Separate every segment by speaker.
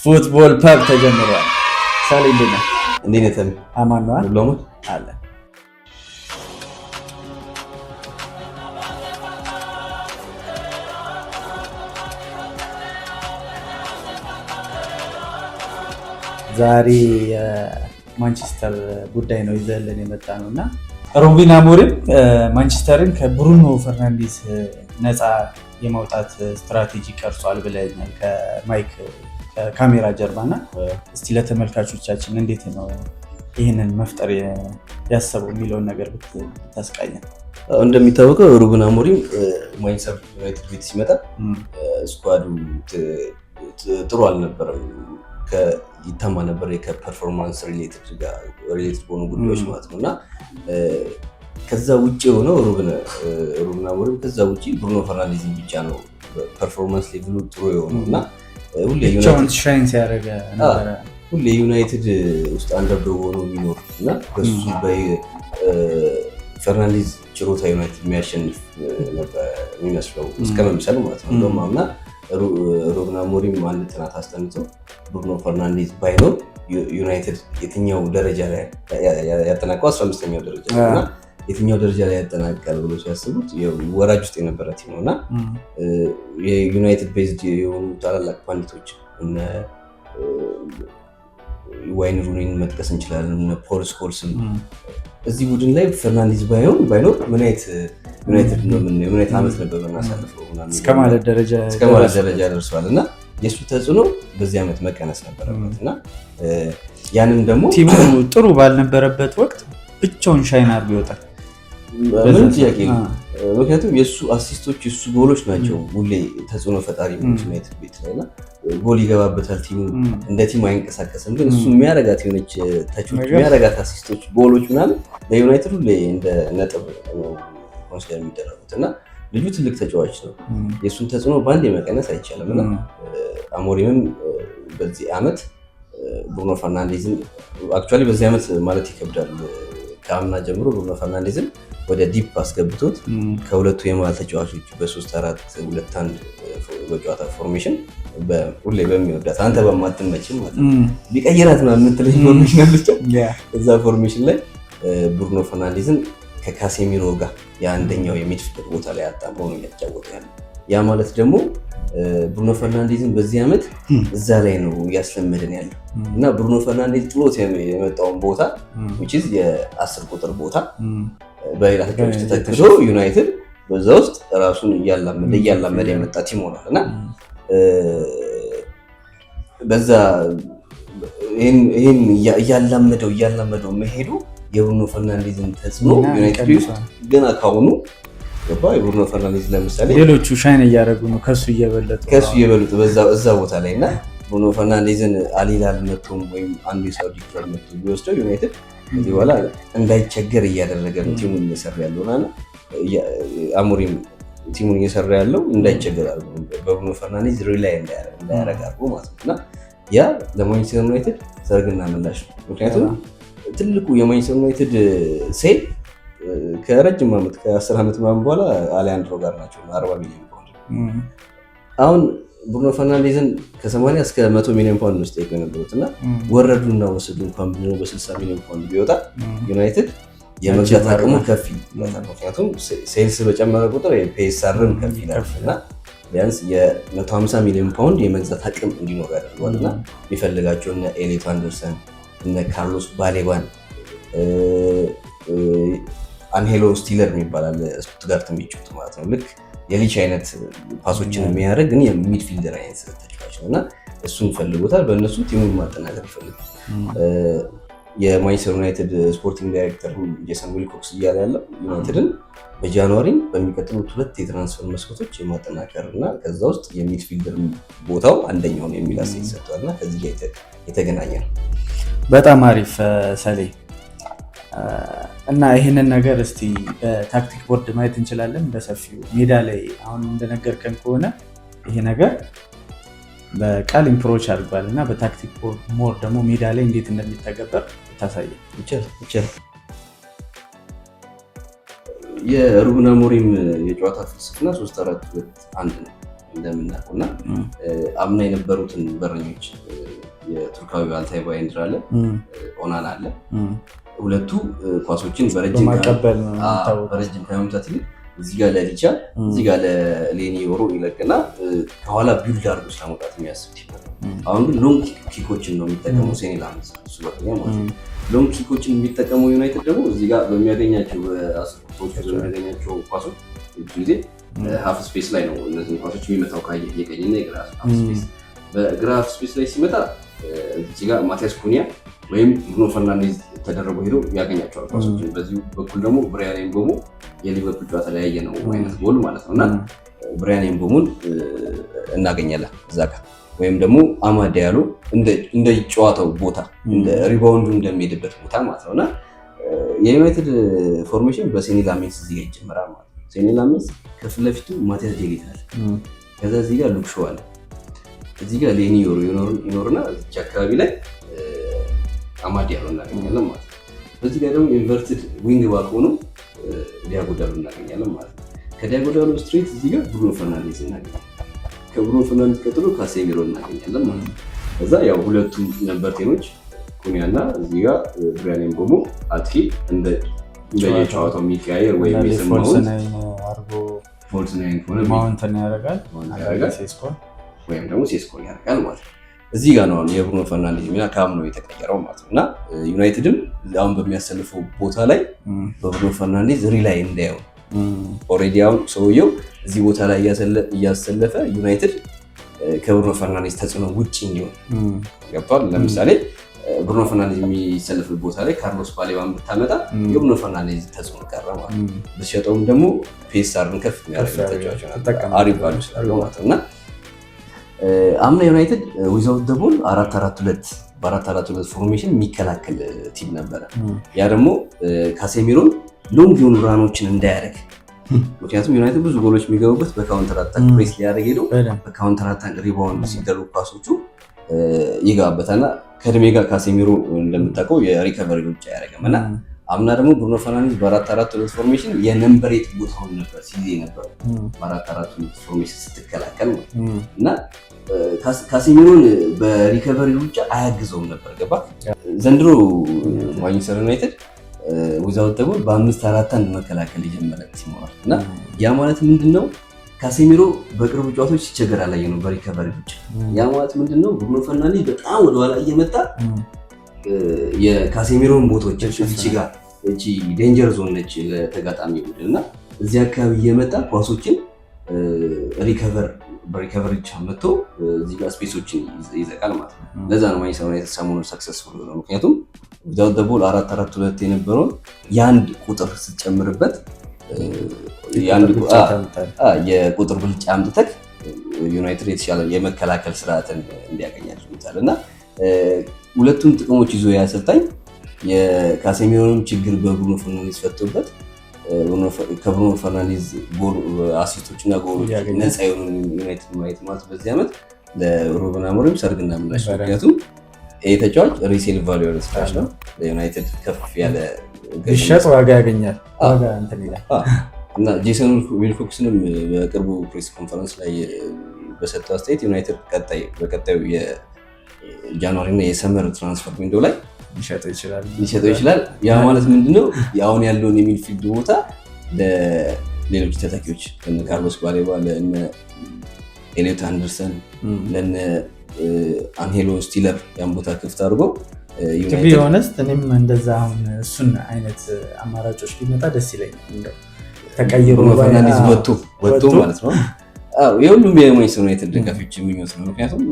Speaker 1: ፉትቦል ፐብ ተጀምሯል። ሳሊንደና
Speaker 2: እንዴት ነህ?
Speaker 1: አማን ነው
Speaker 2: ሁሉም
Speaker 1: አለ። ዛሬ የማንቸስተር ጉዳይ ነው ይዘልን የመጣ ነው እና ሩበን አሞሪም ማንቸስተርን ከብሩኖ ፈርናንዴዝ ነፃ የማውጣት ስትራቴጂ ቀርጿል ብለኛል ከማይክ ከካሜራ ጀርባና እስቲ ለተመልካቾቻችን እንዴት ነው ይህንን መፍጠር ያሰበው የሚለውን ነገር ብታስቃኘን።
Speaker 2: እንደሚታወቀው ሩበን አሞሪም ማንቸስተር ዩናይትድ ቤት ሲመጣ ስኳዱ ጥሩ አልነበረም። ይታማ ነበር ከፐርፎርማንስ ሪሌትድ በሆኑ ጉዳዮች ማለት ነው እና ከዛ ውጭ የሆነው ሩበን አሞሪም ከዛ ውጭ ብሩኖ ፈርናንዴዝን ብቻ ነው ፐርፎርማንስ ሌቭሉ ጥሩ የሆነው እና ሁሌ ዩናይትድ ውስጥ አንደርዶግ ሆኖ የሚኖር እና በሱ በፈርናንዴዝ ችሮታ ዩናይትድ የሚያሸንፍ ነበር የሚመስለው እስከመምሰል ማለት ነው። እንደውም አምና ሩበን አሞሪም አንድ ጥናት አስጠንተው ብሩኖ ፈርናንዴዝ ባይኖር ዩናይትድ የትኛው ደረጃ ላይ ያጠናቀው 15ኛው ደረጃ እና የትኛው ደረጃ ላይ ያጠናቀቃል ብሎ ሲያስቡት ወራጅ ውስጥ የነበረ ቲም ነው እና የዩናይትድ ቤዝድ የሆኑ ታላላቅ ፓንዲቶች እነ ዋይን ሩኒን መጥቀስ እንችላለን፣ እነ ፖል ስኮልስን እዚህ ቡድን ላይ ፈርናንዴዝ ባይኖር ምን አይነት ዩናይትድ ነው ምን አይነት ዓመት ነበር እናሳልፈው
Speaker 1: እስከማለት ደረጃ
Speaker 2: ደርሷል እና የሱ ተጽዕኖ በዚህ ዓመት መቀነስ ነበረበት እና ያንን ደግሞ
Speaker 1: ቲሙ ጥሩ ባልነበረበት ወቅት ብቻውን ሻይን አድርጎ ይወጣል።
Speaker 2: ምንም ጥያቄ ነው። ምክንያቱም የሱ አሲስቶች የሱ ጎሎች ናቸው ሁሌ ተጽዕኖ ፈጣሪ ዩናይትድ ቤት ላይ እና ጎል ይገባበታል። ቲሙ እንደ ቲም አይንቀሳቀስም፣ ግን እሱ የሚያረጋት የሆነች ተቾች የሚያረጋት አሲስቶች ጎሎች ምናምን ለዩናይትድ ሁሌ እንደ ነጥብ ኮንሲደር የሚደረጉት እና ልጁ ትልቅ ተጫዋች ነው። የእሱን ተጽዕኖ በአንድ የመቀነስ አይቻልም እና አሞሪምም በዚህ ዓመት ብሩኖ ፈርናንዴዝን አክቹዋሊ በዚህ ዓመት ማለት ይከብዳል ከአምና ጀምሮ ብሩኖ ፈርናንዴዝን ወደ ዲፕ አስገብቶት ከሁለቱ የመሃል ተጫዋቾች በ3-4-2-1 በጨዋታ ፎርሜሽን ሁሌ በሚወዳት አንተ በማትመችም ማለት ቢቀይራት ነው የምትለኝ ፎርሜሽን አለች። እዛ ፎርሜሽን ላይ ብሩኖ ፈርናንዴዝን ከካሴሚሮ ጋር የአንደኛው የሚድፊልድ ቦታ ላይ አጣምሮ ነው እያጫወቱ ያለ። ያ ማለት ደግሞ ብሩኖ ፈርናንዴዝን በዚህ ዓመት እዛ ላይ ነው እያስለመደን ያለው እና ብሩኖ ፈርናንዴዝ ጥሎት የመጣውን ቦታ which is የ10 ቁጥር ቦታ በሌላ ተጫዋች ተተክቶ ዩናይትድ በዛ ውስጥ ራሱን እያላመደ የመጣ ቲም ሆኗል እና በዛ ይህን እያላመደው መሄዱ የብሩኖ ፈርናንዴዝን ተጽዕኖ ዩናይትድ ውስጥ ገና ካሁኑ የብሩኖ ፈርናንዴዝ ለምሳሌ
Speaker 1: ሌሎቹ ሻይን እያደረጉ ነው ከሱ እየበለጡ
Speaker 2: እዛ ቦታ ላይ እና ብሩኖ ፈርናንዴዝን አሊላል መጥቶም ወይም አንዱ የሳውዲ ክለብ መጥቶ ቢወስደው ዩናይትድ ከዚህ በኋላ እንዳይቸገር እያደረገ ነው ቲሙን እየሰራ ያለው እና አሞሪም ቲሙን እየሰራ ያለው እንዳይቸገር አድርጎ በብሩኖ ፈርናንዴዝ ሪላይ እንዳያደርግ አድርጎ ማለት ነው እና ያ ለማንቸስተር ዩናይትድ ሰርግና ምላሽ ነው። ምክንያቱም ትልቁ የማንቸስተር ዩናይትድ ሴል ከረጅም ዓመት ከ10 ዓመት ምናምን በኋላ አሊያንድሮ ጋር ናቸው 40 ሚሊዮን ፓውንድ። አሁን ብሩኖ ፈርናንዴዝን ከ80 እስከ 100 ሚሊዮን ፓውንድ ውስጥ ጠይቀው የነበሩት እና ወረዱና ወሰዱ እንኳን ብሎ በ60 ሚሊዮን ፓውንድ ቢወጣ ዩናይትድ የመግዛት አቅሙ ከፍ ይላል። ምክንያቱም ሴልስ በጨመረ ቁጥር የፒኤስአርም ከፍ ይላል እና ቢያንስ የ150 ሚሊዮን ፓውንድ የመግዛት አቅም እንዲኖር ያደርገዋል እና የሚፈልጋቸው እነ ኤሊት አንደርሰን እነ ካርሎስ ባሌባን አንሄሎ ስቲለር የሚባላል ስቱትጋርት የሚጫወት ማለት ነው። ልክ የሊች አይነት ፓሶችን የሚያደርግ ግን የሚድፊልደር አይነት ተጫዋች ነው እና እሱን ፈልጎታል። በእነሱ ቲሙን ማጠናከር ይፈልጋል። የማንቸስተር ዩናይትድ ስፖርቲንግ ዳይሬክተር ጄሰን ዊልኮክስ እያለ ያለው ዩናይትድን በጃንዋሪ በሚቀጥሉት 2 የትራንስፈር መስኮቶች የማጠናከር እና ከዛ ውስጥ የሚድፊልደር ቦታው አንደኛውን የሚል አስተያየት ሰጥቷል እና ከዚህ ጋር የተገናኘ ነው።
Speaker 1: በጣም አሪፍ ሰሌ እና ይህንን ነገር እስቲ በታክቲክ ቦርድ ማየት እንችላለን በሰፊው ሜዳ ላይ። አሁን እንደነገርከን ከሆነ ይሄ ነገር በቃል ኢምፕሮች አድርጓል እና በታክቲክ ቦርድ ሞር ደግሞ ሜዳ ላይ እንዴት እንደሚተገበር ታሳየ
Speaker 2: ይችላል። የሩበን አሞሪም የጨዋታ ፍልስፍና 3-4-2-1 ነው እንደምናውቀው እና አምና የነበሩትን በረኞች የቱርካዊ አልታይ ባይንድር አለ፣ ኦናና አለ። ሁለቱ ኳሶችን በረጅም ከመምታት ይልቅ እዚህ ጋር ለሊቻ እዚህ ጋር ለሌኒ ዮሮ ይለቅና ከኋላ ቢልድ አድርጎ ስለመውጣት የሚያስብ ቲም ነው። አሁን ግን ሎንግ ኪኮችን ነው የሚጠቀመው ሴኒ ላሜንስ እሱ በቀኛ ማለት ነው። ሎንግ ኪኮችን የሚጠቀመው ዩናይትድ ደግሞ እዚህ ጋር በሚያገኛቸው በሚያገኛቸው ኳሶች ጊዜ ሀፍ ስፔስ ላይ ነው እነዚህ ኳሶች የሚመታው የቀኝና የግራ ሀፍ ስፔስ። በግራ ሀፍ ስፔስ ላይ ሲመታ እዚህ ጋር ማቲያስ ኩኒያ ወይም ብሩኖ ፈርናንዴዝ ተደረጉ ሄዶ ያገኛቸዋል ኳሶችን። በዚህ በኩል ደግሞ ብራያን ኤምቦሞ የሊቨርፑል ጨዋታ ላይ ያየ ነው አይነት ጎል ማለት ነው እና ብራያን ኤምቦሞን እናገኛለን እዛ ጋር ወይም ደግሞ አማድ ዲያሎ እንደ ጨዋታው ቦታ እንደ ሪባውንዱ እንደሚሄድበት ቦታ ማለት ነው እና የዩናይትድ ፎርሜሽን በሴኒ ላሜንስ እዚህ ጋር ይጀምራል ማለት ነው። ሴኒ ላሜንስ ከፊት ለፊቱ ማቲያስ ዴሊት አለ፣ ከዛ እዚህ ጋር ሉክ ሾው አለ፣ እዚህ ጋር ሌኒ ዮሮ ይኖርና እዚህ አካባቢ ላይ አማድ ዲያሎ እናገኛለን ማለት ነው። በዚህ ጋር ደግሞ ኢንቨርትድ ዊንግ ባክ ሆኖ ዲያጎ ዳሎ እናገኛለን ማለት ነው። ከዲያጎ ዳሎ ስትሬት እዚህ ጋር ብሩኖ ፈርናንዴዝ እናገኛለን። ከብሩኖ ፈርናንዴዝ ቀጥሎ ካሴሚሮ እናገኛለን ማለት ነው። ከዛ ያው ሁለቱ ነበር ቴኖች ኩኒያ እና እዚህ ጋር ብራያን ኤምቦሞ አጥቂ እንደ የጨዋታው የሚቀያየር ወይም የሰማሁት ፎልስ ናይን ሆነ
Speaker 1: ማውንተን ያደርጋል
Speaker 2: ወይም ደግሞ ሴስኮን ያደርጋል ማለት ነው። እዚህ ጋር ነው የብሩኖ ፈርናንዴዝ ሚና ካም ነው የተቀየረው ማለት ነው እና ዩናይትድም አሁን በሚያሰልፈው ቦታ ላይ በብሩኖ ፈርናንዴዝ ሪላይ እንዳየው ኦልሬዲ አሁን ሰውየው እዚህ ቦታ ላይ እያሰለፈ ዩናይትድ ከብሩኖ ፈርናንዴዝ ተጽዕኖ ውጭ እንዲሆን ገብቷል። ለምሳሌ ብሩኖ ፈርናንዴዝ የሚሰለፍበት ቦታ ላይ ካርሎስ ባሌባን ብታመጣ የብሩኖ ፈርናንዴዝ ተጽዕኖ ቀረ ማለት ነው። ብትሸጠውም ደግሞ ፒኤስአርን ከፍ የሚያደርግ ተጫዋች ነው አሪፍ ባሉ ስላለው ማለት ነው እና አምና ዩናይትድ ዊዛውት ዘ ቦል 4-4-2 በ4-4-2 ፎርሜሽን የሚከላከል ቲም ነበረ። ያ ደግሞ ካሴሚሮን ሎንግ የሆኑ ራኖችን እንዳያደርግ፣ ምክንያቱም ዩናይትድ ብዙ ጎሎች የሚገቡበት በካውንተር አታክ ፕሬስ ሊያደርግ ሄዶ በካውንተር አታክ ሪባውንድ ሲደረጉ ኳሶቹ ይገባበታልና ከእድሜ ጋር ካሴሚሮ እንደምታውቀው የሪከቨሪ ሩጫ ያደረገም እና አምና ደግሞ ብሩኖ ፈርናንዴዝ በ4-4-2 ፎርሜሽን የነምበር 8 ቦታውን ነበር ሲይዝ ነበር በ4-4-2 ፎርሜሽን ስትከላከል እና ካሴሚሮን በሪከቨሪ ሩጫ አያግዘውም ነበር ገባ። ዘንድሮ ማንቸስተር ዩናይትድ ዊዛውት ዘ ቦል በ5-4-1 መከላከል የጀመረ ቲም ሆኗል እና ያ ማለት ምንድነው ካሴሚሮ በቅርብ ጨዋታዎች ሲቸገር አላየ ነው በሪከቨሪ ሩጫ። ያ ማለት ምንድነው ብሩኖ ፈርናንዴዝ በጣም ወደኋላ እየመጣ የካሴሚሮን ቦታዎች እቺ ጋር እቺ ዴንጀር ዞን ነች ለተጋጣሚ ቡድን እና እዚህ አካባቢ እየመጣ ኳሶችን በሪከቨሪ ብቻ መጥቶ እዚህ ጋር ስፔሶችን ይዘቃል ማለት ነው። ለዛ ነው ማንቸስተር ዩናይትድ ሰሞኑን ሰክሰስፉል ነው። ምክንያቱም ዊዛውት ዘ ቦል 4-4-2 የነበረውን የአንድ ቁጥር ስትጨምርበት የቁጥር ብልጫ አምጥተህ ዩናይትድ የተሻለ የመከላከል ስርዓትን እንዲያገኝ አድርጎታል እና ሁለቱም ጥቅሞች ይዞ ያሰልጣኝ የካሴሚሮን ችግር በብሩኖ ፈርናንዴዝ ፈቶበት ከብሩኖ ፈርናንዴዝ አሲስቶች እና ጎሎች ነፃ የሆኑ ዩናይትድ ማየት ማለት በዚህ ዓመት ለሩበን አሞሪም ሰርግና ምላሽ። ምክንያቱም ይህ ተጫዋች ሪሴል ቫልዩ ያለው ተጫዋች ነው። ለዩናይትድ ከፍ ያለ
Speaker 1: ይሸጥ ዋጋ ያገኛል ዋጋ እንትን ይላል
Speaker 2: እና ጄሰን ዊልኮክስንም በቅርቡ ፕሬስ ኮንፈረንስ ላይ በሰጠው አስተያየት ዩናይትድ በቀጣዩ የጃንዋሪ እና የሰመር ትራንስፈር ዊንዶ ላይ ሊሸጠው ይችላል። ያ ማለት ምንድነው አሁን ያለውን የሚድፊልድ ቦታ ለሌሎች ተተኪዎች ለነ ካርሎስ ባሌባ፣ ለነ ኤሊዮት አንደርሰን፣ ለነ አንሄሎ ስቲለር ያን ቦታ ክፍት አድርጎ
Speaker 1: ሆነስት እኔም እንደዛ አሁን እሱን አይነት አማራጮች ሊመጣ ደስ ይለኛል። ተቀይሮ
Speaker 2: ፈርናንዴዝ ወጥቶ ማለት ነው። የሁሉም የማንቸስተር ዩናይትድ ደጋፊዎች የሚመስ ነው። ምክንያቱም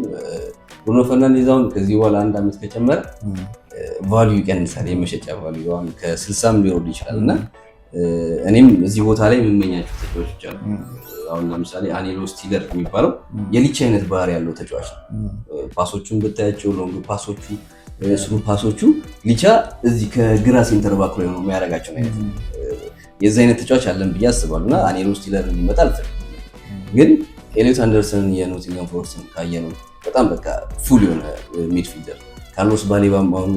Speaker 2: ብሩኖ ፈርናንዴዝ አሁን ከዚህ በኋላ 1 ዓመት ከጨመረ ቫልዩ ይቀንሳል። የመሸጫ ቫልዩ አሁን ከ60 ሊወርድ ይችላል እና እኔም እዚህ ቦታ ላይ የምመኛቸው ተጫዋቾች አሉ። አሁን ለምሳሌ አንሄሎ ስቲለር የሚባለው የሊቻ አይነት ባህሪ ያለው ተጫዋች ነው። ፓሶቹን ብታያቸው ሎንግ ፓሶቹ ስሩ ፓሶቹ ሊቻ እዚህ ከግራ ሴንተር ባክ ላይ ነው የሚያደርጋቸው አይነት የዚህ አይነት ተጫዋች አለን ብዬ አስባለሁ እና አንሄሎ ስቲለር እንዲመጣ አልፈልግም። ግን ኤሊዮት አንደርሰን የኖቲንግሃም ፎረስትን ካየነው በጣም በቃ ፉል የሆነ ሚድፊልደር። ካርሎስ ባሌባም አሁን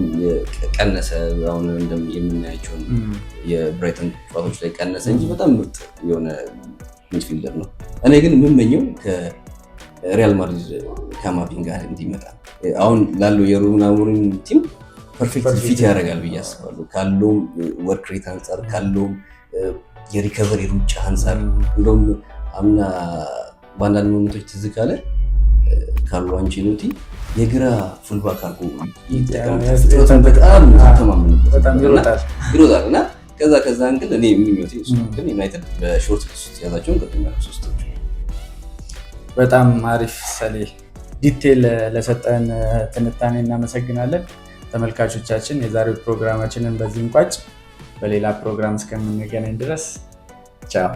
Speaker 2: ቀነሰ፣ አሁን የምናያቸውን የብራይተን ጨዋታዎች ላይ ቀነሰ እንጂ በጣም ምርጥ የሆነ ሚድፊልደር ነው። እኔ ግን የምመኘው ሪያል ማድሪድ ካማቪንጋ እንዲመጣ አሁን ላለው የሩበን አሞሪም ቲም ፐርፌክት ፊት ያደርጋል ብዬ አስባለሁ። ካለውም ወርክ ሬት አንጻር ካለውም የሪከቨሪ ሩጫ አንጻር እንደውም አምና በአንዳንድ ሞመንቶች ትዝ ካለ ካርሎ አንቼሎቲ የግራ ፉልባክ አድርጎ ይጠቀም በጣም ተማምንበት ይሮጣል እና ከዛ እንግል እኔ የሚመት ግን ዩናይትድ በሾርት ሊስት ያዛቸውን ቅድም ያሉ ሶስቶች
Speaker 1: በጣም አሪፍ ሰሌ ዲቴል ለሰጠን ትንታኔ እናመሰግናለን። ተመልካቾቻችን የዛሬው ፕሮግራማችንን በዚህ እንቋጭ። በሌላ ፕሮግራም እስከምንገናኝ ድረስ ቻው።